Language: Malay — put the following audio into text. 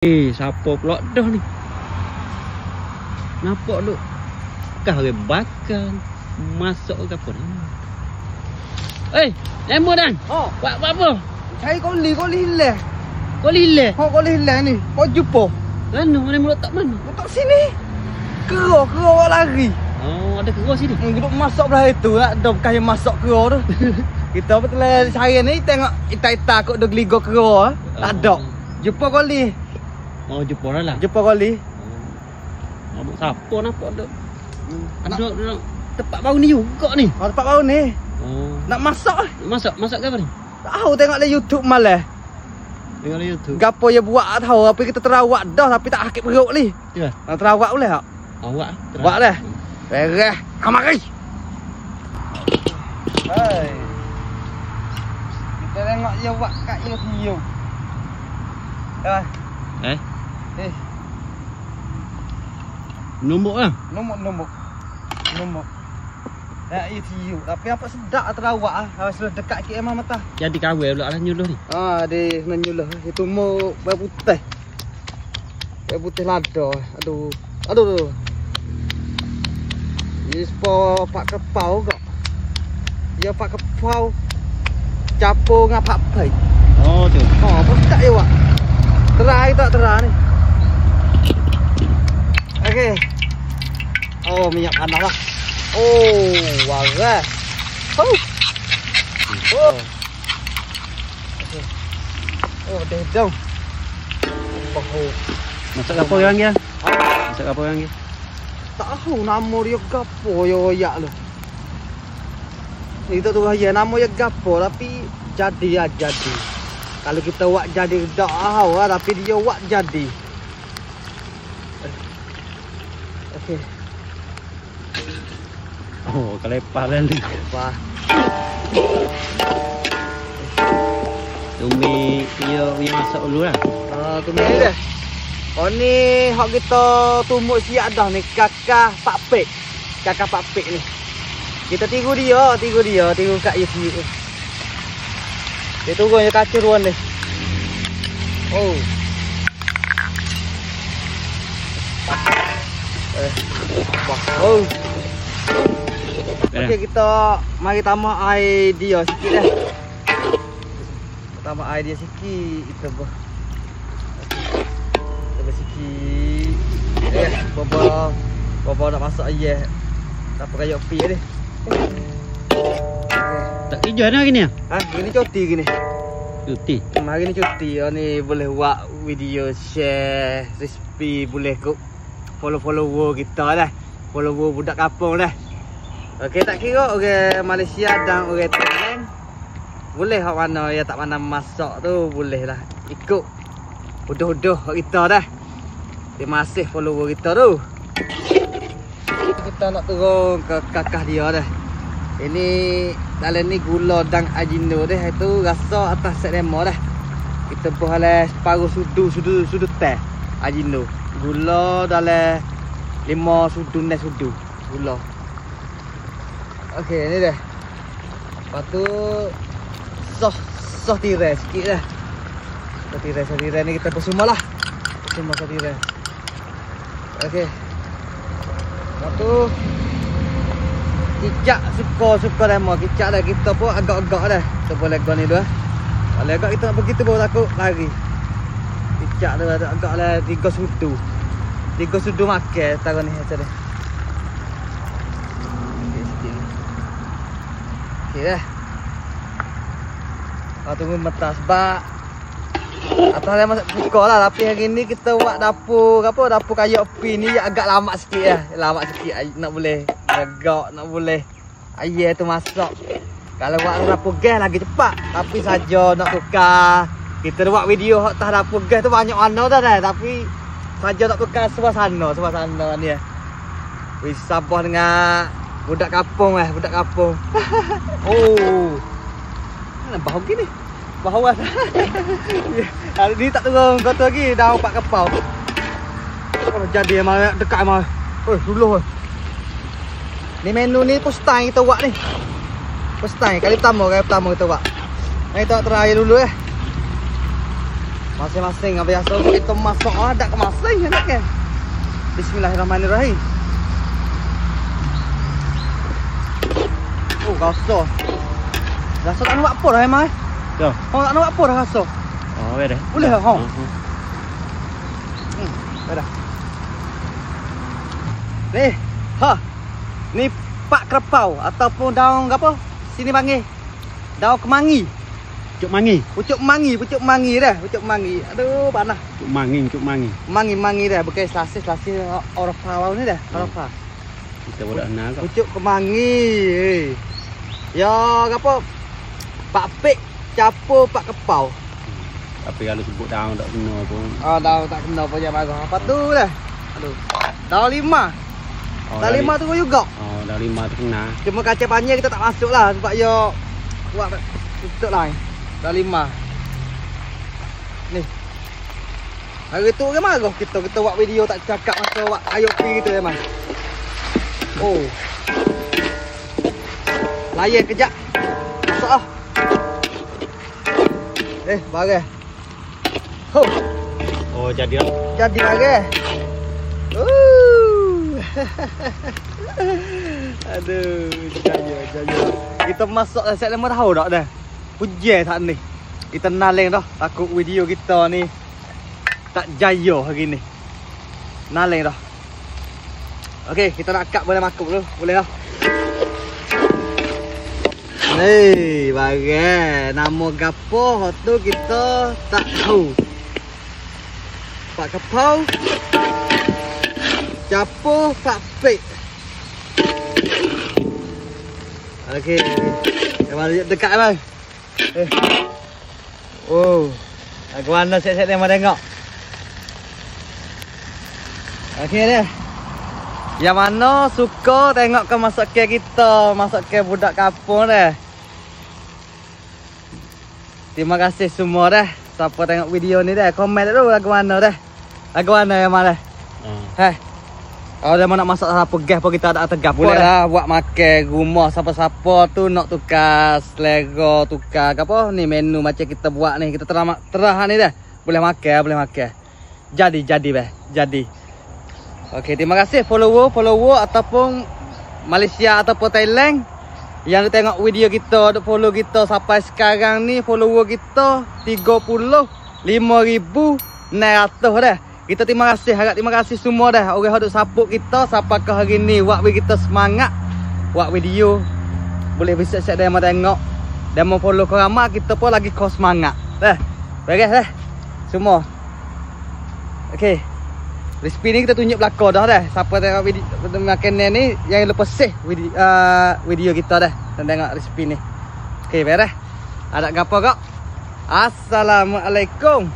Siapa pula dah ni? Nampak duk kah orang bakar masuk ke apa ni? Lemon Dan. Buat apa? Cari koli hilang. Koli hilang. Koli hilang ni. Kau jumpa. Mana mula tak mana? Letak sini. Kera awak lari. Oh, ada kera sini. Duduk masak belah itu nak ada bekas yang masak kera tu. Kita betul saya ni tengok ita-ita kok duk ligo kera. Tak ada. Jumpa koli. Oh, jumpa dah lah. Jumpa koli. Oh, siapa nampak duk? Ada tempat baru ni juga ni. Tempat baru ni. Oh. Nak masak. Masak ke apa ni? Tahu tengok dalam YouTube malah. Tengok dalam YouTube. Gapo ya buat tahu tapi kita terawak dah tapi tak sakit perut ni. Ya. Terawak boleh tak? Awak. Buat dah. Beres. Kamari. Hai. Kita tengok dia buat kat YouTube. Dah. Nombok lah. Nombok. Ya, YouTube. Tapi apa sedap terawak ah. Harus dekat sikit emang mata. Jadi kawin pula lah nyuluh ni. Dia kena nyuluh. Itu mau bayar putih. Bayar putih lada. Aduh. Ini sepuluh pak kepau kok. Dia pak kepau. Capo dengan pak pai. Oh tu. Apa sedap ya wak. Terai tak terah ni. Okey. Oh, minyak panas lah. Oh, waras. Oh. Okey. Oh, dedong. Masak apa orang dia? Masak apa orang dia? Tak tahu nama dia gapo ya lu. Itu tu ya nama dia gapo tapi jadi. Kalau kita buat jadi dak tahu lah tapi dia buat jadi. Okey. Oh, kelepah lah ni. Wah. Tumi dia masak dulu lah. Tumi ni dah. Oh ni hak kita tumbuk siap dah ni kakak Pak Pek. Kakak Pak Pek ni. Kita tiru kat YouTube. Dia tunggu je kacau ruan ni. Oh. Oh. Okey, kita mari tambah air dia sikit dah. Tambah air dia sikit kita buat. Tambah sikit. Baba nak masak air. Tak pakai api ni. Tak kerja dah gini ah? Gini cuti gini. Cuti. Hari ni cuti. Ni boleh buat video share resipi, boleh kok follow kita dah. Follower budak kampung dah. Okey, tak kira orang Malaysia dan orang Thailand. Boleh hak mana yang tak pandai masak tu boleh lah ikut uduh-uduh kita dah. Terima kasih follower kita tu. Kita nak turun ke kakah dia dah. Ini dalam ni gula dan ajino dah. Itu rasa atas set lemon dah. Kita buat oleh separuh sudu teh ajino. Gula dalam 5 sudu gula. Okey, ni dah. Lepas tu sos tirai sikit dah. Sos tirai ni kita bersumah lah. Bersumah sos tirai. Okey. Lepas tu kicap suka lemon. Kicap dah kita pun agak-agak dah. Kita boleh gol ni dah. Kalau agak kita nak begitu baru takut lari. Kicap tu agak lah 3 sudu. 3 sudu makan taruh ni macam ni. Okey dah. Tunggu mentah sebab atas dia masak suka lah. Tapi hari ni kita buat dapur dapur kayu api ni agak lama sikit lah. Lama sikit nak boleh agak nak boleh air tu masak. Kalau buat dapur gas lagi cepat. Tapi saja nak tukar. Kita buat video atas dapur gas tu banyak warna dah. Tapi saja nak tukar suasana ni. Wis sabah dengan budak kampung budak kampung. Oh. Mana bau gini? Bau lah. Hari ni tak turun kota lagi dah 4 kepau. Kalau jadi memang dekat memang. Dulu. Ni menu ni first time kita buat ni. First time kali pertama kita buat. Mari kita try dulu Masing-masing biasa kita masak ada ke masing nak ke. Bismillahirrahmanirrahim. Oh, rasa. Rasa tak nak apa dah emang. Yo. Oh, tak nak apa dah rasa. Oh, dah. Boleh dah, ha. Dah. Ni, ha. Ni pak krepau ataupun daun apa? Sini panggil. Daun kemangi. Pucuk mangi. Pucuk mangi dah, pucuk mangi. Aduh, panas. Pucuk mangi. Mangi dah, bukan selasi orang pawau ni dah, orang pa. Kita boleh nak kau. Pucuk kemangi. Ya, apa? Pak pik capur pak kepau. Tapi kalau sebut daun tak kena pun. Oh, daun tak kena apa yang bagus. Apa tu dah? Aduh. Daun 5. Daun 5 tu juga. Oh, daun 5 tu kena. Cuma kaca panjang kita tak masuk lah sebab yo buat tutup lain. Daun 5. Ni. Hari tu ke marah kita buat video tak cakap masa buat ayuk pi gitu ya, Mas. Oh. Layan kejap. Masuk ah. Bagai. Ho. Oh, jadi lah. Jadi bagai. Aduh, jaya. Kita masuk dah set 5 tahun dah dah. Puji tak ni. Kita naling dah. Takut video kita ni tak jaya hari ni. Naling dah. Okey, kita nak cut boleh makuk dulu. Boleh dah. Hei, bagai. Nama gapo tu kita tak tahu. Pak kepau. Capur pak pik. Okey. Mari dekat bang. Oh. Aku mana set-set dia mau tengok. Okey deh. Yang mana suka tengok ke masak ke kita, masak ke budak kampung deh. Terima kasih semua dah. Siapa tengok video ni dah, komen dulu lagu mana dah. Lagu mana yang mana? Kalau dia nak masak apa gas pun kita ada tegap. Boleh lah buat makan rumah siapa-siapa tu nak tukar selera, tukar apa ni menu macam kita buat ni. Kita terah ni dah. Boleh makan. Jadi beh. Jadi. Okey, terima kasih follower ataupun Malaysia ataupun Thailand yang tengok video kita, duk follow kita sampai sekarang ni. Follower kita 35,900 dah. Kita terima kasih semua dah orang yang duk support kita sampai ke hari ni. Buat kita semangat buat video. Boleh bisa set dia mau tengok dan mau follow kau ramai, kita pun lagi kau semangat. Dah. Beres dah. Semua. Okey. Resipi ni kita tunjuk belakang dah dah. Siapa tengok video makanan ni yang lupa save video kita dah dan tengok resipi ni. Okey, beres. Ada gapo kak? Assalamualaikum.